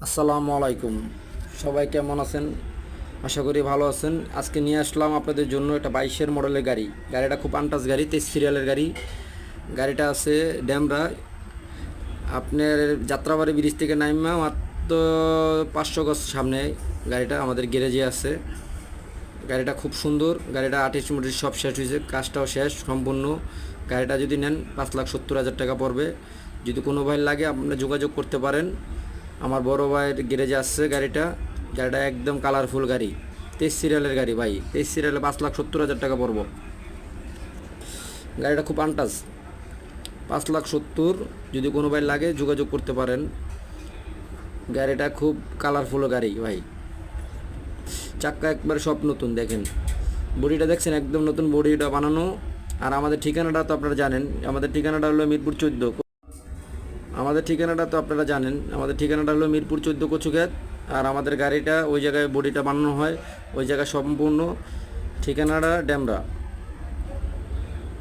আসসালামু আলাইকুম। সবাই কেমন আছেন? আশা করি ভালো আছেন। আজকে নিয়ে আসলাম আপনাদের জন্য একটা 22-এর মডেলের গাড়ি। গাড়িটা খুব আনটাচ গাড়ি, 23 সিরিয়ালের গাড়ি। গাড়িটা আছে ড্যামরা। আপনার যাত্রাবাড়ি ব্রিজ থেকে নাইমা মাত্র 500 গজ সামনে গাড়িটা আমাদের গ্যারেজে আছে। গাড়িটা খুব সুন্দর। গাড়িটা আর্টিস্ট মুটিস সব শেষ হয়েছে, কাজটাও শেষ সম্পূর্ণ। গাড়িটা যদি নেন 5,70,000 টাকা পড়বে। যদি কোনো ভাই লাগে আপনি যোগাযোগ করতে পারেন। আমার বড় ভাইয়ের গ্যারেজে আসছে গাড়িটা। গাড়িটা একদম কালারফুল গাড়ি, 23 সিরিয়ালের গাড়ি ভাই। 23 সিরিয়ালে 5,70,000 টাকা পড়ব। গাড়িটা খুব আনটাচ, 5,70,000। যদি কোনো ভাই লাগে যোগাযোগ করতে পারেন। গাড়িটা খুব কালারফুল গাড়ি ভাই। চাক্কা একবার সব নতুন, দেখেন বডিটা দেখছেন, একদম নতুন বডিটা বানানো। আর আমাদের ঠিকানাটা তো আপনারা জানেন, আমাদের ঠিকানাটা হলো মিরপুর 14। আমাদের ঠিকানাটা তো আপনারা জানেন, আমাদের ঠিকানাটা হলো মিরপুর 14 কচুক্ষেত। আর আমাদের গাড়িটা ওই জায়গায় বডিটা বানানো হয়, ওই জায়গায় সম্পূর্ণ ঠিকানাটা ড্যামরা।